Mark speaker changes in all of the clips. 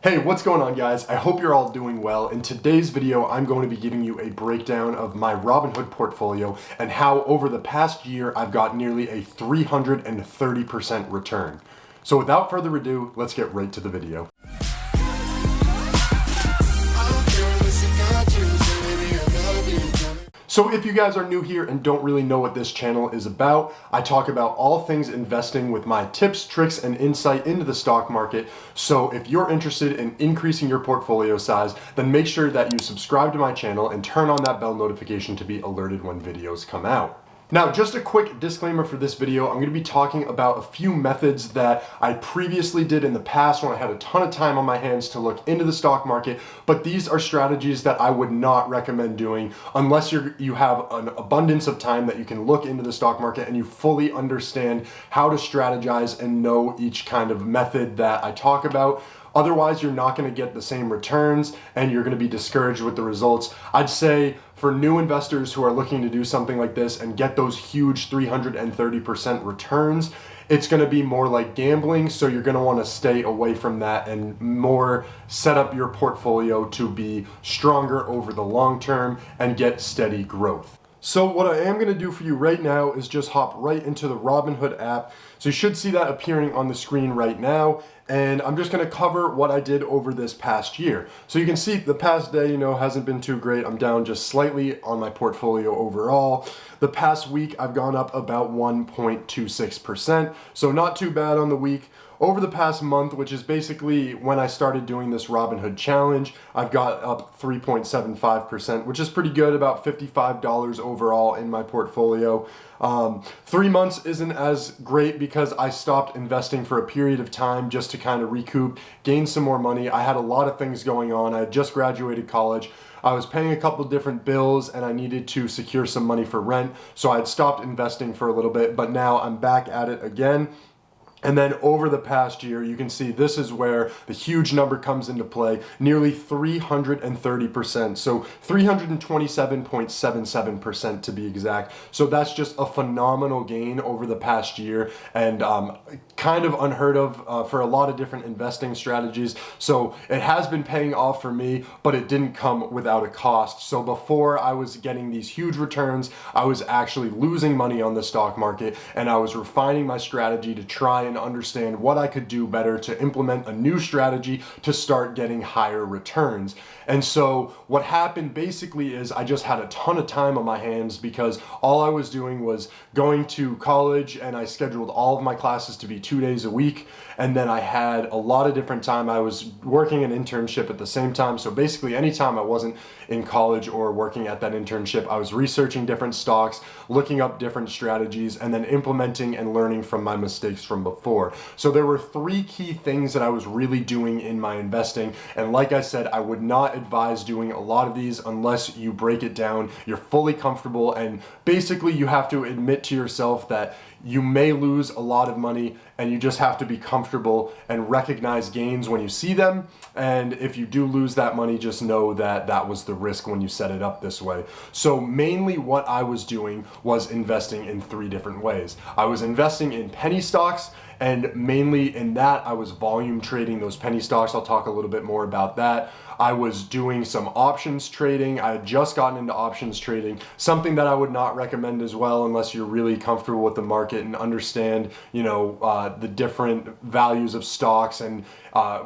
Speaker 1: Hey, what's going on, guys? I hope you're all doing well. In today's video, I'm going to be giving you a breakdown of my Robinhood portfolio and how over the past year, I've got nearly a 330% return. So without further ado, let's get right to the video. So if you guys are new here and don't really know what this channel is about, I talk about all things investing with my tips, tricks, and insight into the stock market. So if you're interested in increasing your portfolio size, then make sure that you subscribe to my channel and turn on that bell notification to be alerted when videos come out. Now, just a quick disclaimer for this video, I'm going to be talking about a few methods that I previously did in the past when I had a ton of time on my hands to look into the stock market, but these are strategies that I would not recommend doing unless you have an abundance of time that you can look into the stock market and you fully understand how to strategize and know each kind of method that I talk about. Otherwise, you're not going to get the same returns and you're going to be discouraged with the results. I'd say for new investors who are looking to do something like this and get those huge 330% returns, it's going to be more like gambling. So you're going to want to stay away from that and more set up your portfolio to be stronger over the long term and get steady growth. So what I am going to do for you right now is just hop right into the Robinhood app. So you should see that appearing on the screen right now. And I'm just going to cover what I did over this past year. So you can see the past day, hasn't been too great. I'm down just slightly on my portfolio overall. The past week, I've gone up about 1.26%. So not too bad on the week. Over the past month, which is basically when I started doing this Robinhood challenge, I've got up 3.75%, which is pretty good, about $55 overall in my portfolio. 3 months isn't as great because I stopped investing for a period of time just to kind of recoup, gain some more money. I had a lot of things going on. I had just graduated college. I was paying a couple different bills and I needed to secure some money for rent. So I had stopped investing for a little bit, but now I'm back at it again. And then over the past year, you can see this is where the huge number comes into play, nearly 330%. So 327.77% to be exact. So that's just a phenomenal gain over the past year and kind of unheard of for a lot of different investing strategies. So it has been paying off for me, but it didn't come without a cost. So before I was getting these huge returns, I was actually losing money on the stock market and I was refining my strategy to try and understand what I could do better to implement a new strategy to start getting higher returns. And so what happened basically is I just had a ton of time on my hands because all I was doing was going to college and I scheduled all of my classes to be 2 days a week. And then I had a lot of different time. I was working an internship at the same time. So basically anytime I wasn't in college or working at that internship, I was researching different stocks, looking up different strategies, and then implementing and learning from my mistakes from before. So there were 3 key things that I was really doing in my investing. And like I said, I would not advise doing a lot of these unless you break it down, you're fully comfortable, and basically you have to admit to yourself that you may lose a lot of money and you just have to be comfortable and recognize gains when you see them. And if you do lose that money, just know that that was the risk when you set it up this way. So mainly what I was doing was investing in 3 different ways. I was investing in penny stocks, and mainly in that, I was volume trading those penny stocks. I'll talk a little bit more about that. I was doing some options trading. I had just gotten into options trading, something that I would not recommend as well unless you're really comfortable with the market and understand, the different values of stocks and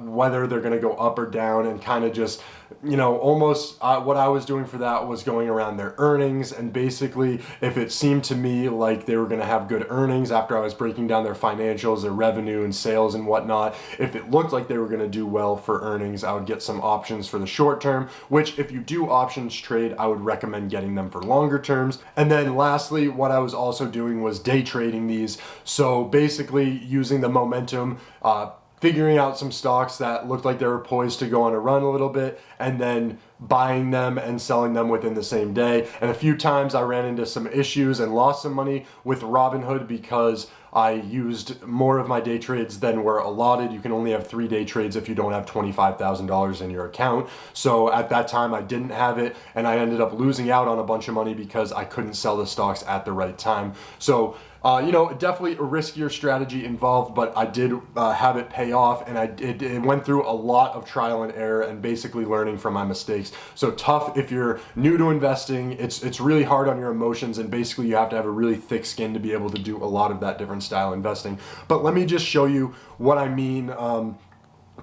Speaker 1: whether they're going to go up or down, and kind of just, almost what I was doing for that was going around their earnings. And basically, if it seemed to me like they were going to have good earnings after I was breaking down their financials, their revenue and sales and whatnot, if it looked like they were going to do well for earnings, I would get some options for the short term, which if you do options trade, I would recommend getting them for longer terms. And then lastly, what I was also doing was day trading these. So basically using the momentum, figuring out some stocks that looked like they were poised to go on a run a little bit, and then buying them and selling them within the same day. And a few times I ran into some issues and lost some money with Robinhood because I used more of my day trades than were allotted. You can only have 3 day trades if you don't have $25,000 in your account. So at that time I didn't have it, and I ended up losing out on a bunch of money because I couldn't sell the stocks at the right time. So Definitely a riskier strategy involved, but I did have it pay off, and it went through a lot of trial and error and basically learning from my mistakes. So tough if you're new to investing. It's really hard on your emotions, and basically you have to have a really thick skin to be able to do a lot of that different style investing. But let me just show you what I mean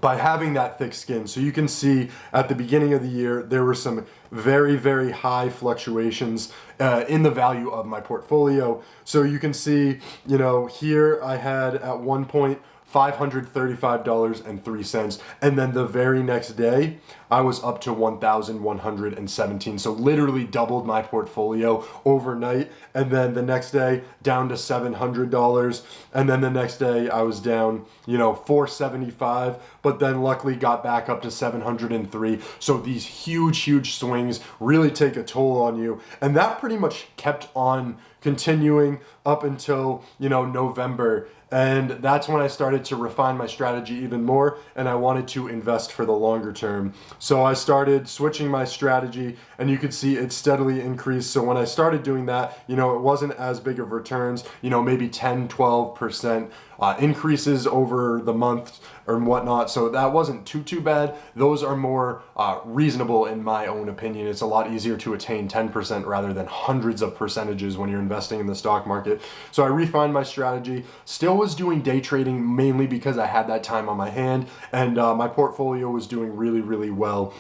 Speaker 1: by having that thick skin. So you can see at the beginning of the year, there were some very, very high fluctuations in the value of my portfolio. So you can see, here I had at one point $535.03, and then the very next day I was up to 1,117. So literally doubled my portfolio overnight, and then the next day down to $700, and then the next day I was down, $475, but then luckily got back up to 703. So these huge swings really take a toll on you, and that pretty much kept on continuing up until November. And that's when I started to refine my strategy even more, and I wanted to invest for the longer term. So I started switching my strategy, and you could see it steadily increased. So when I started doing that, it wasn't as big of returns, maybe 10-12% increases over the month or whatnot. So that wasn't too bad. Those are more reasonable in my own opinion. It's a lot easier to attain 10% rather than hundreds of percentages when you're investing in the stock market. So I refined my strategy, still was doing day trading mainly because I had that time on my hand, and my portfolio was doing really well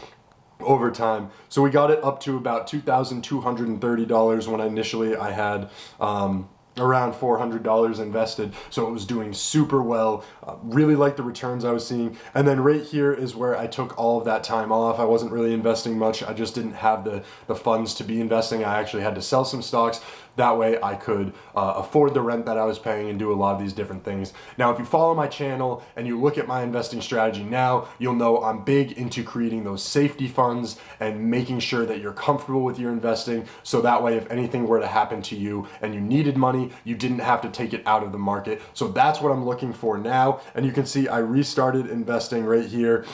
Speaker 1: over time. So we got it up to about $2,230 when initially I had around $400 invested. So it was doing super well. Really liked the returns I was seeing. And then right here is where I took all of that time off. I wasn't really investing much. I just didn't have the funds to be investing. I actually had to sell some stocks. That way I could afford the rent that I was paying and do a lot of these different things. Now, if you follow my channel and you look at my investing strategy now, you'll know I'm big into creating those safety funds and making sure that you're comfortable with your investing. So that way, if anything were to happen to you and you needed money, you didn't have to take it out of the market. So that's what I'm looking for now. And you can see I restarted investing right here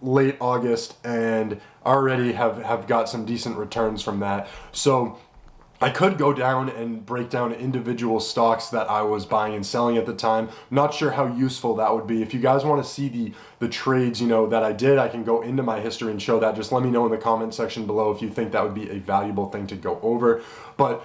Speaker 1: late August, and already have got some decent returns from that. So I could go down and break down individual stocks that I was buying and selling at the time. Not sure how useful that would be. If you guys want to see the trades, that I did, I can go into my history and show that. Just let me know in the comment section below if you think that would be a valuable thing to go over. But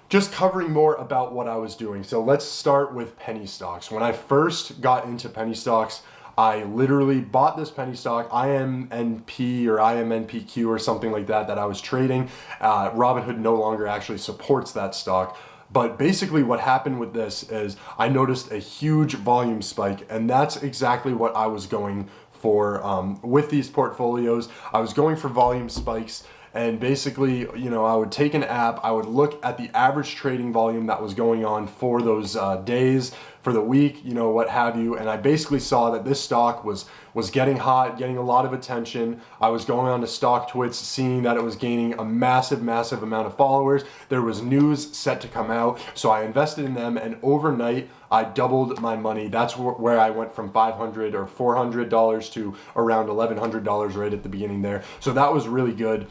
Speaker 1: just covering more about what I was doing. So let's start with penny stocks. When I first got into penny stocks, I literally bought this penny stock, IMNP or IMNPQ or something like that I was trading. Robinhood no longer actually supports that stock. But basically what happened with this is I noticed a huge volume spike, and that's exactly what I was going for with these portfolios. I was going for volume spikes. And basically, I would take an app, I would look at the average trading volume that was going on for those days, for the week, what have you. And I basically saw that this stock was getting hot, getting a lot of attention. I was going on to StockTwits, seeing that it was gaining a massive amount of followers. There was news set to come out. So I invested in them, and overnight, I doubled my money. That's where I went from $500 or $400 to around $1,100 right at the beginning there. So that was really good.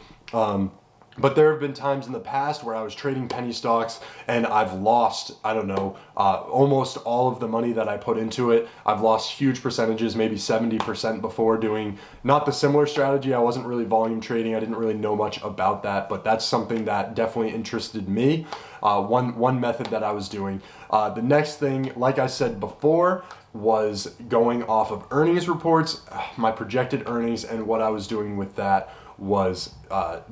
Speaker 1: But there have been times in the past where I was trading penny stocks and I've lost, almost all of the money that I put into it. I've lost huge percentages, maybe 70% before doing not the similar strategy. I wasn't really volume trading. I didn't really know much about that, but that's something that definitely interested me. One method that I was doing. The next thing, like I said before, was going off of earnings reports, my projected earnings, and what I was doing with that was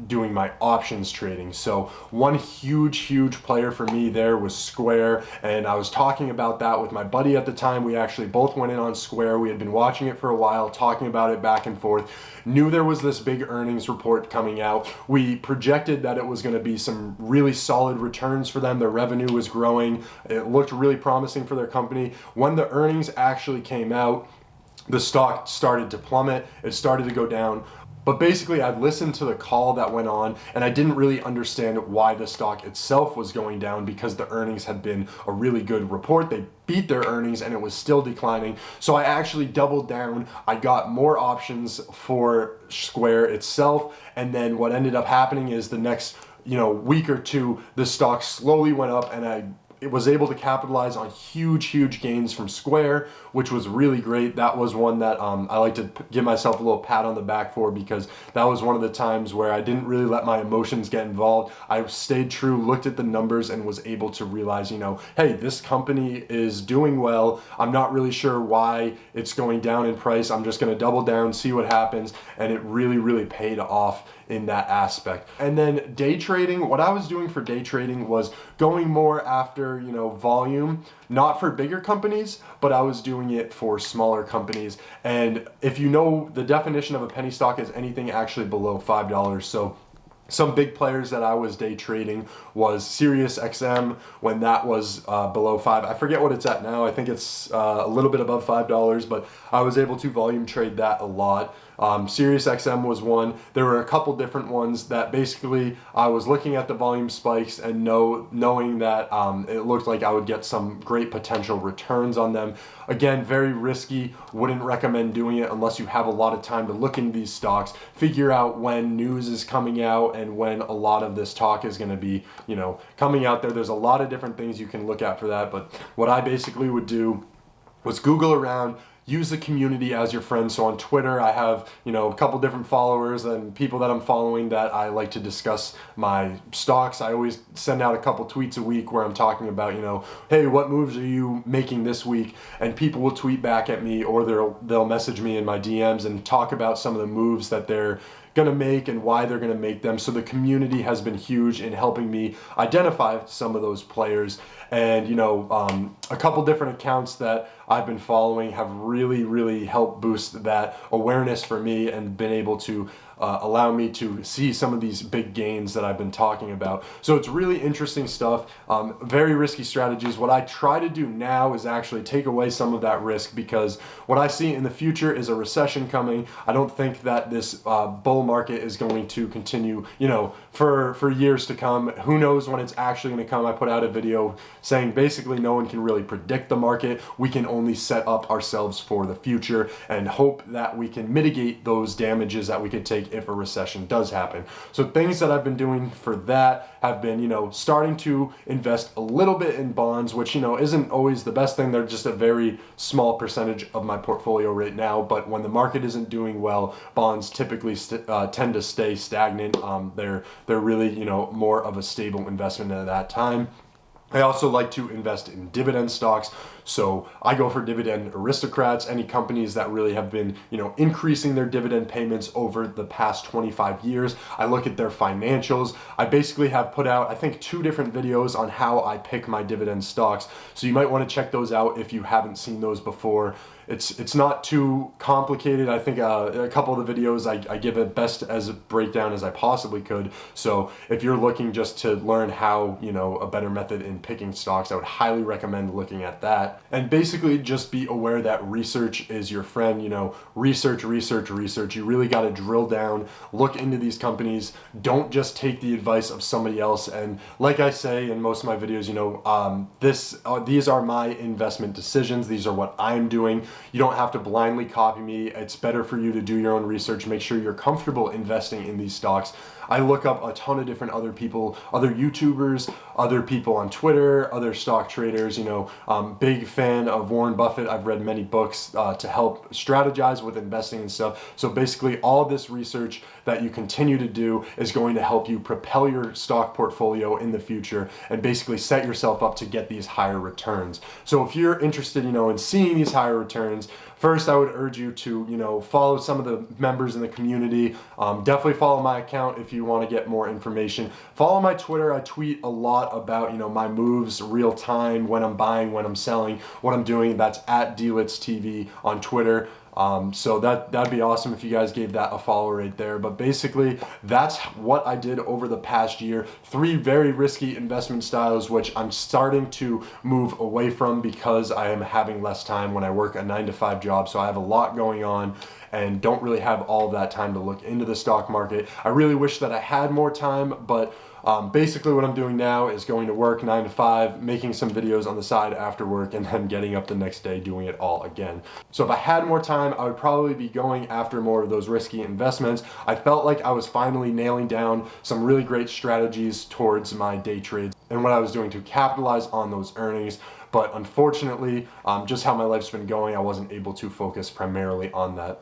Speaker 1: doing my options trading. So one huge player for me there was Square, and I was talking about that with my buddy at the time. We actually both went in on Square. We had been watching it for a while, talking about it back and forth. Knew there was this big earnings report coming out. We projected that it was going to be some really solid returns for them. Their revenue was growing. It looked really promising for their company. When the earnings actually came out, the stock started to plummet. It started to go down. But basically, I'd listened to the call that went on, and I didn't really understand why the stock itself was going down, because the earnings had been a really good report. They beat their earnings and it was still declining. So I actually doubled down. I got more options for Square itself. And then what ended up happening is the next, week or two, the stock slowly went up, and was able to capitalize on huge gains from Square, which was really great. That was one that I like to give myself a little pat on the back for, because that was one of the times where I didn't really let my emotions get involved. I stayed true, looked at the numbers, and was able to realize, hey, this company is doing well. I'm not really sure why it's going down in price. I'm just going to double down, see what happens. And it really paid off in that aspect. And then day trading, what I was doing for day trading was going more after, volume, not for bigger companies, but I was doing it for smaller companies. And if you know, the definition of a penny stock is anything actually below $5. So some big players that I was day trading was Sirius XM when that was below $5. I forget what it's at now. I think it's a little bit above $5, but I was able to volume trade that a lot. Sirius XM was one. There were a couple different ones that basically I was looking at the volume spikes and knowing that it looked like I would get some great potential returns on them. Again, very risky. Wouldn't recommend doing it unless you have a lot of time to look into these stocks, figure out when news is coming out and when a lot of this talk is going to be, coming out there. There's a lot of different things you can look at for that. But what I basically would do was Google around, use the community as your friend. So on Twitter, I have, a couple different followers and people that I'm following that I like to discuss my stocks. I always send out a couple tweets a week where I'm talking about, hey, what moves are you making this week? And people will tweet back at me, or they'll message me in my DMs and talk about some of the moves that they're going to make and why they're going to make them. So the community has been huge in helping me identify some of those players. And, a couple different accounts that I've been following have really helped boost that awareness for me and been able to allow me to see some of these big gains that I've been talking about. So it's really interesting stuff, very risky strategies. What I try to do now is actually take away some of that risk, because what I see in the future is a recession coming. I don't think that this bull market is going to continue, for years to come. Who knows when it's actually going to come? I put out a video saying basically no one can really predict the market. We can only set up ourselves for the future and hope that we can mitigate those damages that we could take if a recession does happen. So things that I've been doing for that have been, starting to invest a little bit in bonds, which, isn't always the best thing. They're just a very small percentage of my portfolio right now. But when the market isn't doing well, bonds typically tend to stay stagnant. They're really, more of a stable investment at that time. I also like to invest in dividend stocks. So I go for dividend aristocrats, any companies that really have been, increasing their dividend payments over the past 25 years. I look at their financials. I basically have put out, I think, 2 different videos on how I pick my dividend stocks. So you might want to check those out if you haven't seen those before. It's not too complicated. I think a couple of the videos I give it best as a breakdown as I possibly could. So if you're looking just to learn how, a better method in picking stocks, I would highly recommend looking at that. And basically just be aware that research is your friend. Research. You really got to drill down, look into these companies. Don't just take the advice of somebody else. And like I say in most of my videos, these are my investment decisions. These are what I'm doing. You don't have to blindly copy me. It's better for you to do your own research, make sure you're comfortable investing in these stocks. I look up a ton of different other people, other YouTubers, other people on Twitter, other stock traders. Big fan of Warren Buffett. I've read many books to help strategize with investing and stuff. So basically all this research that you continue to do is going to help you propel your stock portfolio in the future and basically set yourself up to get these higher returns. So if you're interested, in seeing these higher returns, first, I would urge you to, follow some of the members in the community. Definitely follow my account if you want to get more information. Follow my Twitter. I tweet a lot about, my moves real time, when I'm buying, when I'm selling, what I'm doing. That's at DLitzTV on Twitter. So that'd be awesome if you guys gave that a follow right there. But basically, that's what I did over the past year. 3 very risky investment styles, which I'm starting to move away from because I am having less time when I work a 9-to-5 job. So I have a lot going on. and don't really have all of that time to look into the stock market. I really wish that I had more time, but basically what I'm doing now is going to work 9 to 5, making some videos on the side after work, and then getting up the next day doing it all again. So if I had more time, I would probably be going after more of those risky investments. I felt like I was finally nailing down some really great strategies towards my day trades and what I was doing to capitalize on those earnings. But unfortunately, just how my life's been going, I wasn't able to focus primarily on that.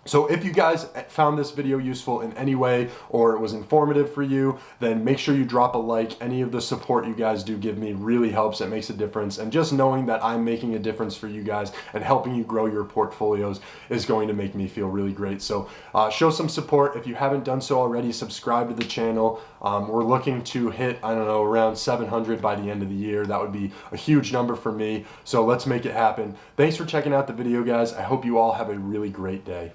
Speaker 1: So if you guys found this video useful in any way or it was informative for you, then make sure you drop a like. Any of the support you guys do give me really helps. It makes a difference. And just knowing that I'm making a difference for you guys and helping you grow your portfolios is going to make me feel really great. So show some support. If you haven't done so already, subscribe to the channel. We're looking to hit, I don't know, around 700 by the end of the year. That would be a huge number for me. So let's make it happen. Thanks for checking out the video, guys. I hope you all have a really great day.